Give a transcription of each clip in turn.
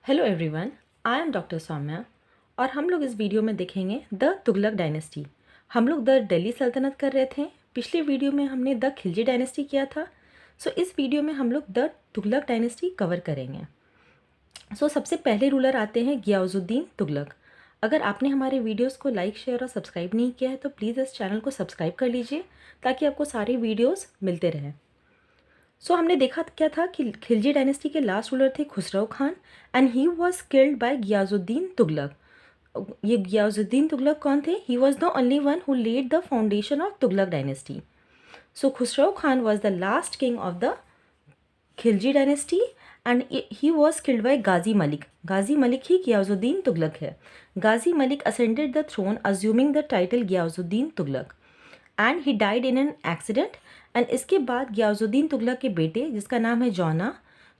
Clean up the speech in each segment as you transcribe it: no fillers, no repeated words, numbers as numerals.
Hello everyone, I am doctor Saumya और हम लोग इस वीडियो में देखेंगे द तुगलक डायनेस्टी। हम लोग द दिल्ली सल्तनत कर रहे थे। पिछले वीडियो में हमने द खिलजी डायनेस्टी किया था। इस वीडियो में हम लोग द तुगलक डायनेस्टी कवर करेंगे। सबसे पहले रूलर आते हैं गियासुद्दीन तुगलक। अगर आपने हमारे वीडियोस को लाइक, शेयर और सब्सक्राइब नहीं किया है तो प्लीज़ इस चैनल को सब्सक्राइब कर लीजिए ताकि आपको सारे वीडियोज़ मिलते रहें। हमने देखा क्या था कि खिलजी डायनेस्टी के लास्ट रूलर थे Khusro Khan and he was killed by Ghiyasuddin Tughlaq. ये गियासुद्दीन तुगलक कौन थे? He was the only one who laid the foundation of Tughlaq dynasty. Khusro Khan was the last king of the Khilji dynasty and he was killed by Ghazi Malik. Ghazi Malik ही गियासुद्दीन तुगलक है। Ghazi Malik ascended the throne assuming the title Ghiyasuddin Tughlaq and he died in an accident. And इसके बाद गियासुद्दीन तुगलक के बेटे जिसका नाम है जौना,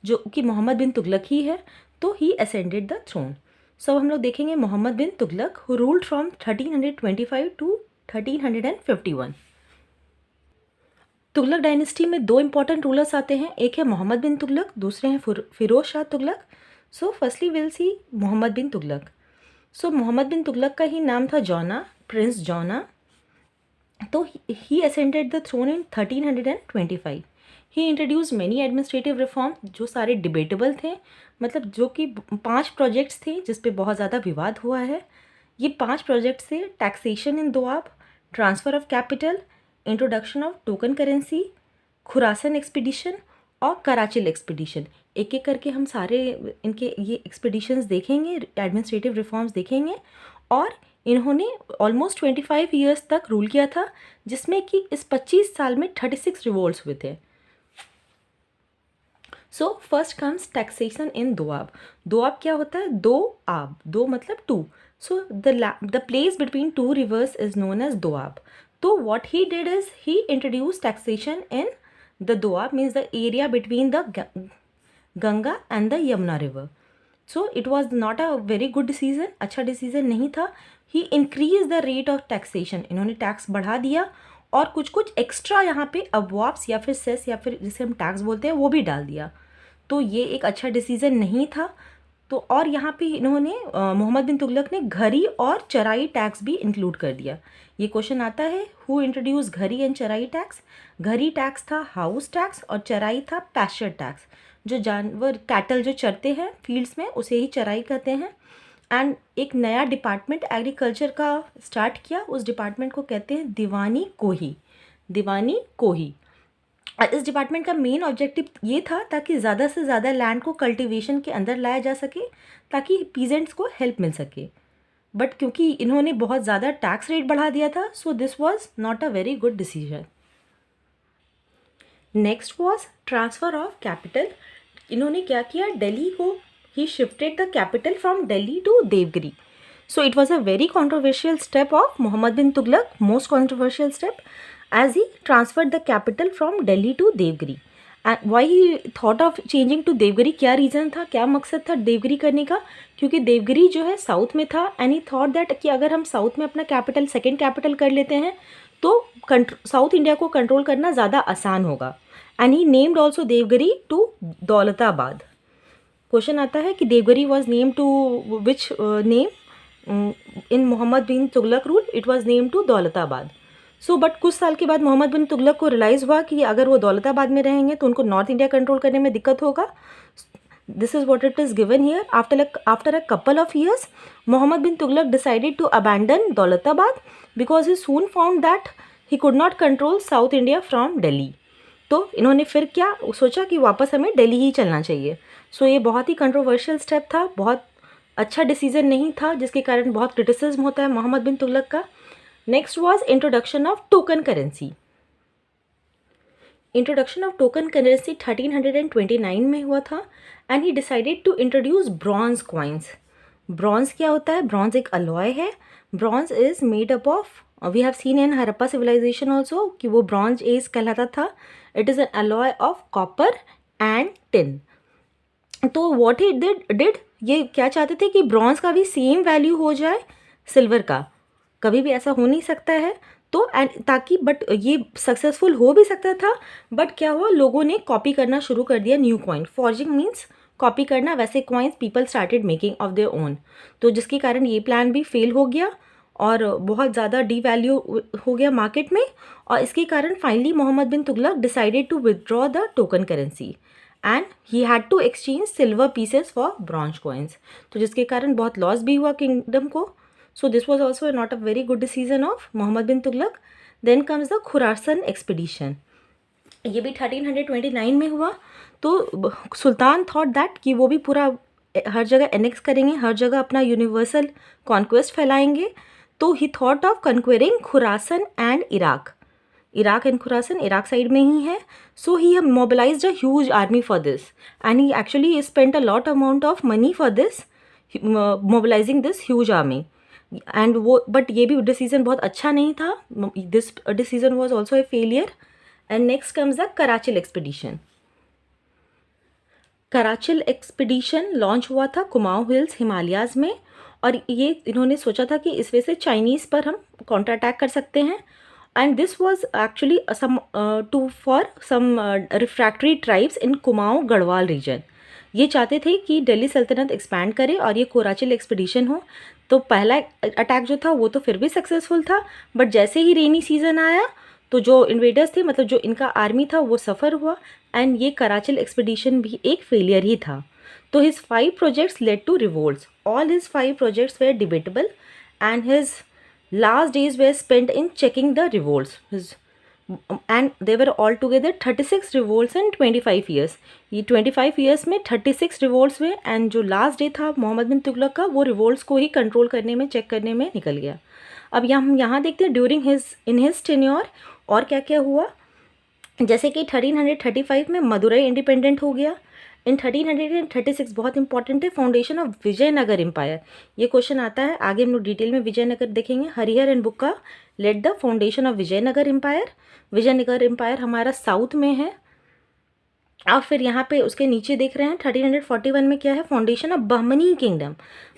जो कि मोहम्मद बिन तुगलक ही है, तो ही असेंडेड द थ्रोन। हम लोग देखेंगे Muhammad bin Tughlaq who ruled from 1325 to 1351। Tughlaq dynasty में दो इंपॉर्टेंट रूलर्स आते हैं, एक है मोहम्मद बिन तुगलक, दूसरे हैं Firoz Shah Tughlaq. Firstly will see Muhammad bin Tughlaq. Muhammad bin Tughlaq का ही नाम था जौना, प्रिंस जौना। तो he ascended the throne in 1325। He introduce many administrative reform जो सारे डिबेटेबल थे, मतलब जो कि 5 प्रोजेक्ट्स थे जिस पे बहुत ज़्यादा विवाद हुआ है। ये 5 प्रोजेक्ट्स थे: taxation in Doab, transfer of capital, introduction of token currency, Khurasan expedition और कराचिल एक्सपीडिशन। एक एक करके हम सारे इनके ये एक्सपीडिशंस देखेंगे, एडमिनिस्ट्रेटिव रिफॉर्म्स देखेंगे। और इन्होंने ऑलमोस्ट 25 ईयर्स तक रूल किया था, जिसमें कि इस 25 साल में 36 रिवोल्ट्स हुए थे। First comes taxation in Doab. Doab क्या होता है? दो आब, दो मतलब two. The place between two rivers is known as Doab. तो what he did is he introduce taxation in the Doab, means the area between the Ganga and the Yamuna river. It was not a very good decision, अच्छा decision नहीं था। He increase the rate of taxation, इन्होंने tax बढ़ा दिया और कुछ कुछ extra यहाँ पे अबवाब्स या फिर सेस या फिर जिसे हम टैक्स बोलते हैं वो भी डाल दिया। तो ये एक अच्छा डिसीजन नहीं था। और यहाँ पे इन्होंने मोहम्मद बिन तुगलक ने घरी और चराई टैक्स भी इंक्लूड कर दिया। ये क्वेश्चन आता है, हु इंट्रोड्यूस घरी एंड चराई टैक्स? घरी टैक्स था हाउस टैक्स और चराई था पैस्चर टैक्स। जो जानवर कैटल जो चरते हैं फील्ड्स में उसे ही चराई कहते हैं। एंड एक नया डिपार्टमेंट एग्रीकल्चर का स्टार्ट किया, उस डिपार्टमेंट को कहते हैं दीवानी कोही। दीवानी कोही। इस डिपार्टमेंट का मेन ऑब्जेक्टिव ये था ताकि ज़्यादा से ज़्यादा लैंड को कल्टीवेशन के अंदर लाया जा सके ताकि पीजेंट्स को हेल्प मिल सके। बट क्योंकि इन्होंने बहुत ज़्यादा टैक्स रेट बढ़ा दिया था, this was not a very good decision. Next was transfer of capital. इन्होंने क्या किया? दिल्ली को ही shifted the capital from Delhi to Devagiri. It was a very controversial step of Mohammad bin Tughlaq, most controversial step, as he transferred the capital from Delhi to Devgiri. And why he thought of changing to Devgiri? क्या reason था, क्या मकसद था देवगिरी करने का? क्योंकि देवगिरी जो है साउथ में था एंड ही थॉट दैट कि अगर हम साउथ में अपना कैपिटल सेकेंड कैपिटल कर लेते हैं तो साउथ इंडिया को कंट्रोल करना ज़्यादा आसान होगा। And he named also Devagiri to Daulatabad. Question आता है कि Devagiri was name to which name in Mohammad bin Tughlaq rule? It was name to Daulatabad. But कुछ साल के बाद मोहम्मद बिन तुगलक को रियलाइज़ हुआ कि अगर वो दौलताबाद में रहेंगे तो उनको नॉर्थ इंडिया कंट्रोल करने में दिक्कत होगा। This is what it is given here. After a couple of years Mohammad bin Tughlaq decided to abandon Daulatabad because he soon found that he could not control south India from Delhi. तो इन्होंने फिर क्या सोचा कि वापस हमें दिल्ली ही चलना चाहिए। ये बहुत ही कंट्रोवर्शियल स्टेप था, बहुत अच्छा डिसीजन नहीं था, जिसके कारण बहुत क्रिटिसिज्म होता है मोहम्मद बिन तुगलक का। Next was introduction of token currency. Introduction of token currency 1329 में हुआ था and he decided to introduce bronze coins. Bronze क्या होता है? ब्रॉन्ज एक अलॉय है। Bronze is made up of, we have seen in Harappa civilisation also कि वो ब्रॉन्ज एज कहलाता था। It is an alloy of copper and tin. तो व्हाट ही डिड, ये क्या चाहते थे कि ब्रॉन्ज का भी सेम वैल्यू हो जाए सिल्वर का। कभी भी ऐसा हो नहीं सकता है तो ताकि, बट ये सक्सेसफुल हो भी सकता था, बट क्या हुआ, लोगों ने कॉपी करना शुरू कर दिया new coin. Forging means copy करना, वैसे coins people started making of their own. तो जिसके कारण ये प्लान भी फेल हो गया और बहुत ज़्यादा डीवैल्यू हो गया मार्केट में, और इसके कारण finally Mohammad bin Tughlaq decided to withdraw the token currency and he had to exchange silver pieces for bronze coins. तो जिसके कारण बहुत लॉस भी हुआ किंगडम को। So this was also not a very good decision of Mohammad bin Tughlaq. Then comes the Khurasan expedition, ये भी 1329 में हुआ। तो सुल्तान थॉट दैट कि वो भी पूरा हर जगह एनेक्स करेंगे, हर जगह अपना यूनिवर्सल कॉन्क्वेस्ट फैलाएंगे। तो he thought of conquering Khurasan and Iraq. Iraq and Khurasan Iraq side में ही है। So he mobilized a huge army for this and he actually spent a lot amount of money for this, mobilizing this huge army. And वो but ये भी decision बहुत अच्छा नहीं था, this decision was also a failure. And next comes the Qarachil expedition. Qarachil expedition launch हुआ था Kumaon hills Himalayas में, और ये इन्होंने सोचा था कि इस वजह से चाइनीज़ पर हम काउंटर अटैक कर सकते हैं। And this was actually some to for some refractory tribes in Kumaon Garhwal region. ये चाहते थे कि दिल्ली सल्तनत एक्सपैंड करे और ये कोराचिल एक्सपीडिशन हो। तो पहला अटैक जो था वो तो फिर भी सक्सेसफुल था, बट जैसे ही रेनी सीजन आया तो जो इन्वेडर्स थे, मतलब जो इनका आर्मी था, वो सफ़र हुआ एंड ये कराचिल एक्सपीडिशन भी एक फेलियर ही था। तो his 5 projects led to revolts. All his 5 projects were debatable and his last days were spent in checking the revolts. And there were altogether 36 revolts in 25 years. ये 25 years में 36 revolts हुए and जो last day था मोहम्मद बिन तुगलक का, वो revolts को ही control करने में, चेक करने में निकल गया। अब हम यहाँ देखते हैं ड्यूरिंग हिज टेन्योर और क्या क्या हुआ। जैसे कि 1335 में मदुरई इंडिपेंडेंट हो गया। इन 1336 बहुत इंपॉर्टेंट है, फाउंडेशन ऑफ विजयनगर एम्पायर। ये क्वेश्चन आता है, आगे हम लोग डिटेल में विजयनगर देखेंगे। Harihara and Bukka laid the foundation of Vijayanagar empire. Vijayanagar empire हमारा साउथ में है। अब फिर यहाँ पे उसके नीचे देख रहे हैं 1341 में क्या है, foundation of Bahmani kingdom.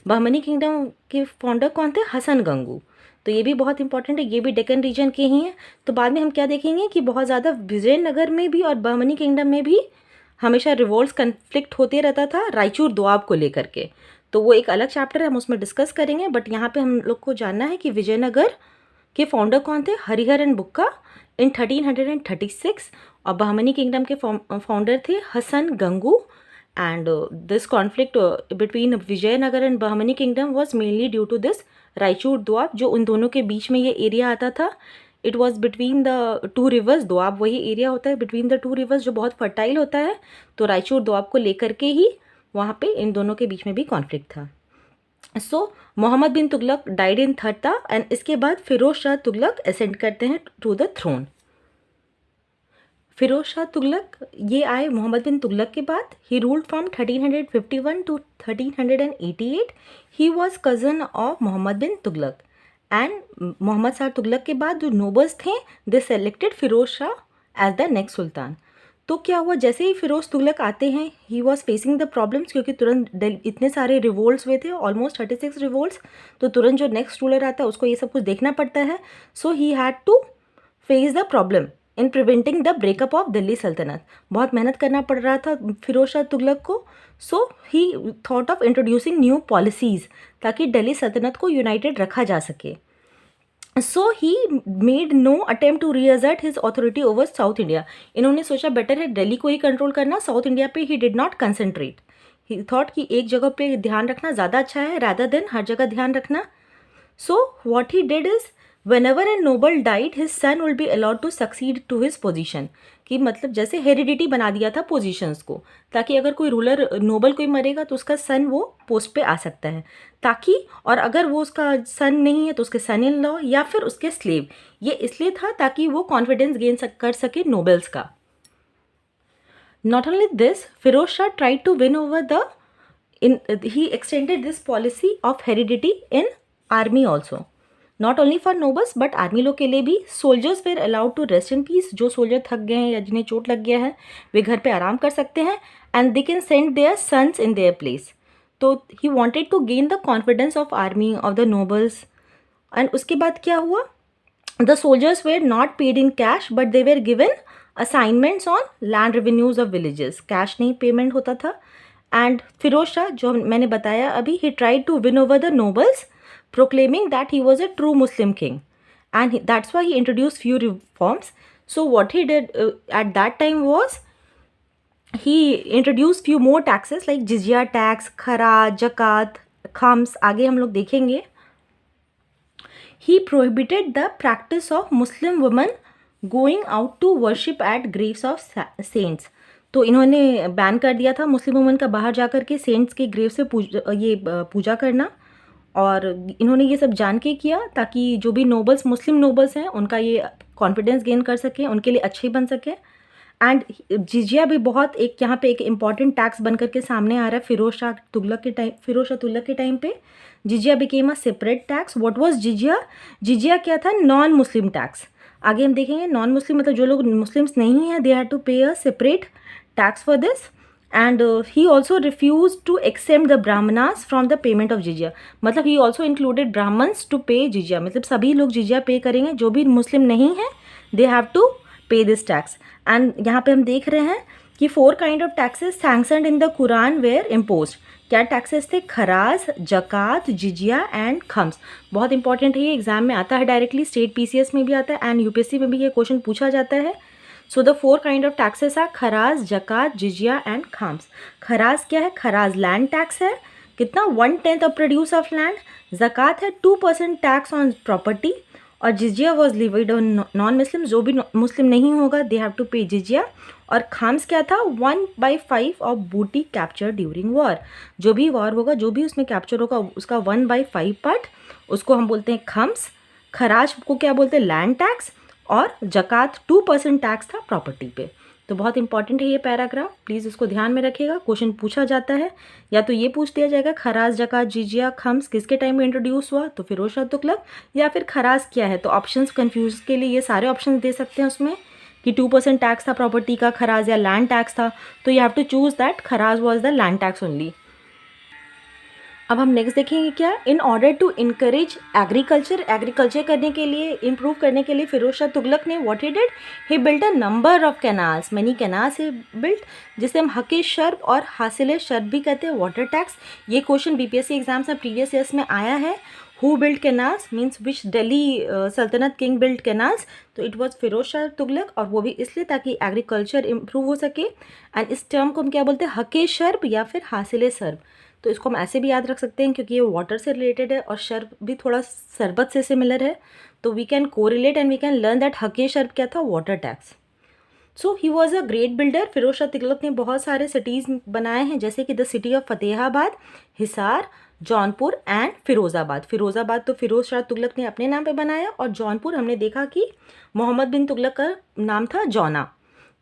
Bahmani kingdom के फाउंडर कौन थे, हसन गंगू। तो ये भी बहुत इंपॉर्टेंट है, ये भी डेक्कन रीजन के ही हैं। तो बाद में हम क्या देखेंगे कि बहुत ज़्यादा विजयनगर में भी और बहमनी किंगडम में भी हमेशा रिवोल्ट्स कन्फ्लिक्ट होते रहता था रायचूर दोआब को लेकर के। तो वो एक अलग चैप्टर है, हम उसमें डिस्कस करेंगे। बट यहाँ पे हम लोग को जानना है कि विजयनगर के फाउंडर कौन थे, हरिहर एंड बुक्का इन 1336, और बहमनी किंगडम के फाउंडर थे Hasan Gangu. And this conflict between Vijayanagar and Bahmani kingdom was mainly due to this Raichur Doab, जो उन दोनों के बीच में ये एरिया आता था। It was between the 2 rivers। Doab वही एरिया होता है बिटवीन द 2 rivers जो बहुत फर्टाइल होता है। तो रायचूर दोआब को लेकर के ही वहाँ पे इन दोनों के बीच में भी कॉन्फ्लिक्ट था। So Muhammad bin Tughlaq died in 30 and इसके बाद फिरोज शाह तुगलक असेंड करते हैं to the throne. Firoz Shah Tughlaq ये आए मोहम्मद बिन तुगलक के बाद। He ruled from 1351 to 1388। He was cousin of Mohammad bin Tughlaq and Muhammad Shah Tughlaq के बाद जो नोबल्स थे they selected Firoz Shah as the next sultan. तो क्या हुआ, जैसे ही फिरोज तुगलक आते हैं, he was facing the problems, क्योंकि तुरंत इतने सारे रिवोल्ट्स हुए थे, ऑलमोस्ट 36 रिवोल्ट्स। तो तुरंत जो नेक्स्ट रूलर आता है उसको ये सब कुछ देखना पड़ता है। So he had to face the problem in preventing the breakup of Delhi Sultanate. बहुत मेहनत करना पड़ रहा था फिरोज शाह तुगलक को। So he thought of introducing new policies ताकि दिल्ली सल्तनत को यूनाइटेड रखा जा सके। So he made no attempt to reassert his authority over South India. इन्होंने सोचा बेटर है दिल्ली को ही कंट्रोल करना, साउथ इंडिया पे he did not concentrate. He thought कि एक जगह पे ध्यान रखना ज़्यादा अच्छा है रादर देन हर जगह ध्यान रखना। So what he did is whenever a noble died his son will be allowed to succeed to his position। कि मतलब जैसे हेरिडिटी बना दिया था पोजीशंस को, ताकि अगर कोई रूलर नोबल कोई मरेगा तो उसका सन वो पोस्ट पे आ सकता है, ताकि और अगर वो उसका सन नहीं है तो उसके सन इन लॉ या फिर उसके स्लेव। ये इसलिए था ताकि वो कॉन्फिडेंस गेन कर सके नोबल्स का। Not only this, Firoz Shah tried to win over he extended this policy of heredity in army also। Not only for nobles but army लोग के लिए भी। Soldiers were allowed to rest in peace. जो soldier थक गए हैं या जिन्हें चोट लग गया है वे घर पे आराम कर सकते हैं। And they can send their sons in their place. तो he wanted to gain the confidence of army of the nobles. And उसके बाद क्या हुआ, the soldiers were not paid in cash but they were given assignments on land revenues of villages. Cash नहीं payment होता था। And Firoz Shah, जो मैंने बताया अभी, he tried to win over the nobles, proclaiming that he was a true Muslim king, and that's why he introduced few reforms. So what he did at that time was he introduced few more taxes like jizya tax, kharaj, zakat, khams, आगे हम लोग देखेंगे. He prohibited the practice of Muslim women going out to worship at graves of saints. तो इन्होंने ban कर दिया था Muslim women का बाहर जाकर के सेंट्स के ग्रेव से पूजा करना. और इन्होंने ये सब जान के किया ताकि जो भी नोबल्स, मुस्लिम नोबल्स हैं, उनका ये कॉन्फिडेंस गेन कर सकें, उनके लिए अच्छे बन सके. एंड जिजिया भी बहुत एक यहाँ पे एक इम्पॉर्टेंट टैक्स बन करके सामने आ रहा है फिरोज शाह तुगलक के टाइम पे. Jizya became a separate tax. What was jizya? जिजिया क्या था? Non Muslim tax. आगे हम देखेंगे. नॉन मुस्लिम मतलब जो लोग मुस्लिम्स नहीं हैं, दे हैड टू पे अ separate tax for this. And he also refused to exempt the brahmanas from the payment of jizya. मतलब he also included brahmins to pay jizya. मतलब सभी लोग जिजिया पे करेंगे, जो भी मुस्लिम नहीं है they have to pay this tax. And यहाँ पे हम देख रहे हैं कि 4 kind of taxes sanctioned in the Quran were imposed. क्या टैक्सेस थे? खराज, जक़ात, जिजिया एंड खम्स. बहुत इंपॉर्टेंट है, ये एग्जाम में आता है डायरेक्टली, स्टेट पीसीएस में भी आता है एंड यूपीएससी में भी ये क्वेश्चन पूछा जाता है. So the 4 kind of taxes are kharaj, zakat, jizya and khams. खराज क्या है? खराज लैंड टैक्स है, कितना? 1/10 ऑफ प्रोड्यूस ऑफ लैंड. जक़ात है 2% टैक्स ऑन प्रॉपर्टी. और jizya was levied on non Muslim, जो भी मुस्लिम नहीं होगा दे हैव टू पे जिजिया. और खम्स क्या था? 1/5 ऑफ बूटी कैप्चर ड्यूरिंग वॉर. जो भी वॉर होगा, जो भी उसमें कैप्चर होगा, उसका 1/5 पार्ट, उसको हम बोलते हैं खम्स. खराज को क्या बोलते हैं? Land tax. और जक़ात 2% टैक्स था प्रॉपर्टी पे. तो बहुत इंपॉर्टेंट है ये पैराग्राफ, प्लीज़ इसको ध्यान में रखिएगा. क्वेश्चन पूछा जाता है, या तो ये पूछ दिया जाएगा खराज, जक़ात, जिजिया, खम्स किसके टाइम में इंट्रोड्यूस हुआ, तो फिरोज शाह तुगलक. या फिर खराज क्या है, तो ऑप्शंस कंफ्यूज के लिए ये सारे ऑप्शंस दे सकते हैं उसमें कि 2% टैक्स था प्रॉपर्टी का, खराज या लैंड टैक्स था. तो you have to choose that kharaj was the land tax only. अब हम नेक्स्ट देखेंगे क्या? In order to encourage agriculture करने के लिए, इम्प्रूव करने के लिए फिरोज शाह तुगलक ने what he did? He built a number of canals, many canals he built, जिसे हम हक़ शर्ब और हासिल शर्ब भी कहते हैं, वाटर टैक्स. ये क्वेश्चन बीपीएससी एग्जाम्स में प्रीवियस ईयर्स में आया है. Who built canals means which Delhi सल्तनत किंग बिल्ट कैनाल्स. तो इट वॉज फिरोज शाह तुगलक, और वो भी इसलिए ताकि एग्रीकल्चर इम्प्रूव हो सके. एंड इस टर्म को हम क्या बोलते हैं? हक़ शर्ब या फिर हासिल शर्ब. तो इसको हम ऐसे भी याद रख सकते हैं क्योंकि ये वाटर से रिलेटेड है और शर्ब भी थोड़ा शरबत से सिमिलर है. तो we can correlate and we can learn that हक़ शर्ब क्या था? Water tax. So he was a great builder. Firoz Shah Tughlaq ने बहुत सारे सिटीज़ बनाए हैं, जैसे कि the city of Fatehabad, Hisar, Jaunpur and Firozabad. Firozabad तो फिरोज शाह तुगलक ने अपने नाम पे बनाया, और जौनपुर हमने देखा कि मोहम्मद बिन तुगलक का नाम था जौना.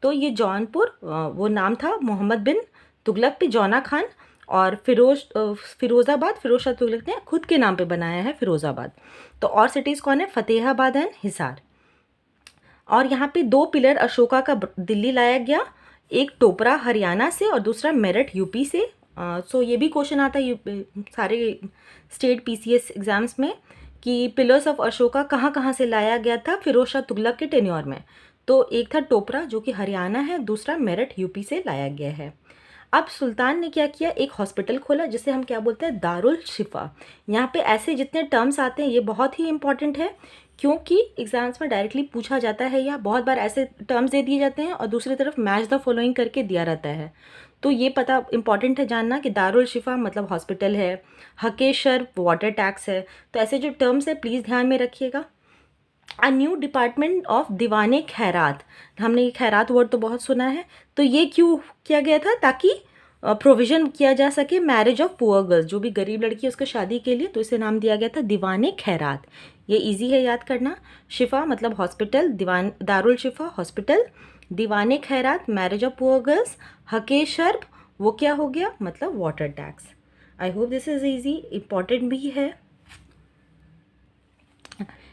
तो ये जौनपुर वो नाम था मोहम्मद बिन तुगलक पे, जौना खान. और फिरोज़ाबाद फिरोज शाह तुगलक ने खुद के नाम पे बनाया है फिरोज़ाबाद. तो और सिटीज़ कौन है? फतेहाबाद एंड हिसार. और यहाँ पे 2 पिलर अशोका का दिल्ली लाया गया, एक टोपरा हरियाणा से और दूसरा मेरठ यूपी से. सो ये भी क्वेश्चन आता है सारे स्टेट पीसीएस एग्जाम्स में कि पिलर्स ऑफ अशोका कहाँ कहाँ से लाया गया था फिरोज शाह तुगलक के टेन्योर में. तो एक था टोपरा जो कि हरियाणा है, दूसरा मेरठ यूपी से लाया गया है. अब सुल्तान ने क्या किया? एक हॉस्पिटल खोला जिसे हम क्या बोलते हैं? दारुल शिफा. यहाँ पे ऐसे जितने टर्म्स आते हैं ये बहुत ही इंपॉर्टेंट है, क्योंकि एग्जाम्स में डायरेक्टली पूछा जाता है, या बहुत बार ऐसे टर्म्स दे दिए जाते हैं और दूसरी तरफ मैच द फॉलोइंग करके दिया रहता है. तो ये पता इंपॉर्टेंट है जानना कि दारुल शिफा मतलब हॉस्पिटल है, हक़ शर्ब वाटर टैक्स है. तो ऐसे जो टर्म्स है प्लीज़ ध्यान में रखिएगा. अ न्यू डिपार्टमेंट ऑफ दीवाने खैरात. हमने ये खैरात वर्ड तो बहुत सुना है. तो ये क्यों किया गया था? ताकि प्रोविज़न किया जा सके मैरिज ऑफ पुअर गर्ल्स, जो भी गरीब लड़की है उसके शादी के लिए. तो इसे नाम दिया गया था दीवाने खैरात. ये इजी है याद करना. शिफा मतलब हॉस्पिटल, दारुल शिफा हॉस्पिटल, दीवाने खैरात मैरिज ऑफ पुअर गर्ल्स, हक़ शर्ब वो क्या हो गया? मतलब water tax. I hope this is easy, important भी है.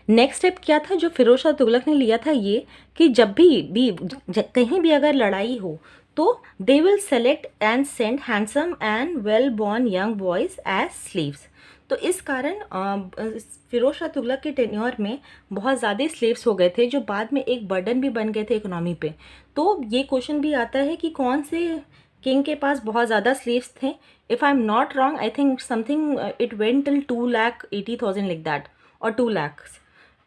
नेक्स्ट स्टेप क्या था जो फिरोज शाह तुगलक ने लिया था? ये कि जब भी कहीं भी अगर लड़ाई हो तो they will select and send handsome and well born young boys as slaves. तो इस कारण फिरोज शाह तुगलक के टेन्योर में बहुत ज़्यादा स्लेव्स हो गए थे, जो बाद में एक बर्डन भी बन गए थे इकोनॉमी पे. तो ये क्वेश्चन भी आता है कि कौन से किंग के पास बहुत ज़्यादा स्लेव्स थे. If I am not wrong, I think something it went till 2,80,000 like that, और 2 लाख.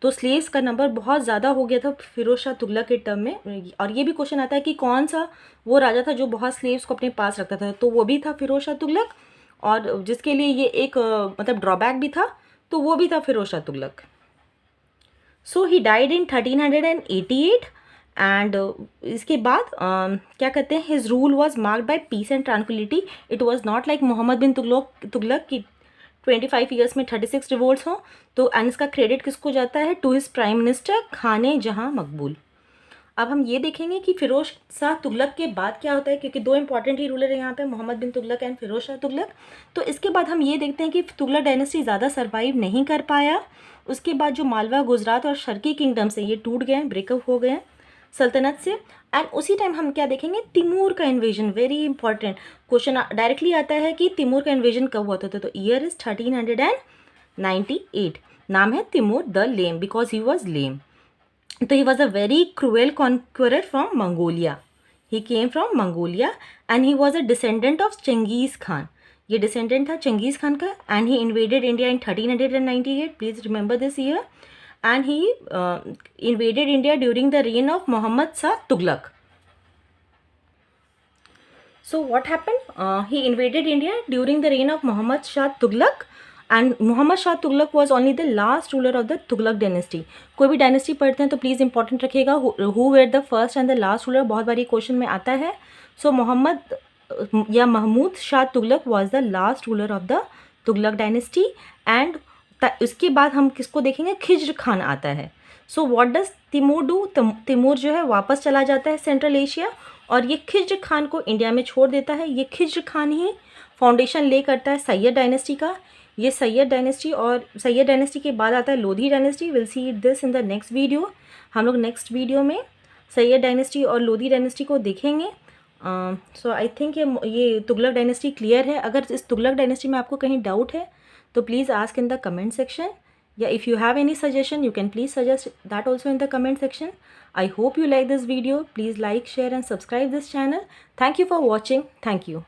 तो स्लेव्स का नंबर बहुत ज़्यादा हो गया था फिरोज शाह तुगलक के टर्म में. और ये भी क्वेश्चन आता है कि कौन सा वो राजा था जो बहुत स्लेव्स को अपने पास रखता था. तो वो भी था फिरोज शाह तुगलक, और जिसके लिए ये एक मतलब ड्रॉबैक भी था, तो वो भी था Firoz Shah Tughlaq. So he died in 1388. And इसके बाद क्या कहते हैं, his rule was marked by peace and tranquility. It was not like Muhammad bin Tughlaq की 25 ईयर्स में 36 रिवोल्ट्स हों. तो एंड इसका क्रेडिट किसको जाता है? टू हिज प्राइम मिनिस्टर खाने जहां मकबूल. अब हम ये देखेंगे कि फिरोज शाह तुगलक के बाद क्या होता है, क्योंकि दो इंपॉर्टेंट ही रूलर है यहाँ पे, मोहम्मद बिन तुगलक एंड फिरोज शाह तुगलक. तो इसके बाद हम ये देखते हैं कि तुगलक डायनेस्टी ज़्यादा सर्वाइव नहीं कर पाया. उसके बाद जो मालवा, गुजरात और शर्की किंगडम्स है ये टूट गए, ब्रेकअप हो गए सल्तनत से. एंड उसी टाइम हम क्या देखेंगे, तिमूर का invasion. Very important question directly आता है कि तिमूर का इन्वेजन कब हुआ था. तो ईयर इज 1398. नाम है Timur the lame, because he was lame. तो he was a very cruel conqueror from Mongolia. He came from Mongolia and he was a descendant of Genghis Khan. ये descendant था चंगेज़ खान का. And he invaded India in 1398. Please remember this year. And he invaded India during the reign of Muhammad Shah Tughlaq. So what happened? He invaded India during the reign of Muhammad Shah Tughlaq, and Muhammad Shah Tughlaq was only the last ruler of the Tughlaq dynasty. कोई भी dynasty पढ़ते हैं तो please important रखिएगा, who were the first and the last ruler, बहुत बारी question में आता है. सो मोहम्मद या Mahmud Shah Tughlaq was the last ruler of the Tughlaq dynasty. And उसके बाद हम किसको देखेंगे, खिज्र खान आता है. So what does Timur do? Timur जो है वापस चला जाता है सेंट्रल एशिया, और ये खिज्र खान को इंडिया में छोड़ देता है. ये खिज्र खान ही फाउंडेशन ले करता है सैयद डायनेस्टी का. ये सैयद डायनेस्टी, और सैयद डायनेस्टी के बाद आता है Lodhi dynasty. Will see this in the next video. हम लोग नेक्स्ट वीडियो में सैयद डायनेस्टी और लोधी डायनेस्टी को देखेंगे. सो आई थिंक ये तुगलक डायनेस्टी क्लियर है. अगर इस तुगलक डायनेस्टी में आपको कहीं डाउट है तो please ask in the comment section. Yeah, if you have any suggestion, you can please suggest that also in the comment section. I hope you like this video. Please like, share and subscribe this channel. Thank you for watching. Thank you.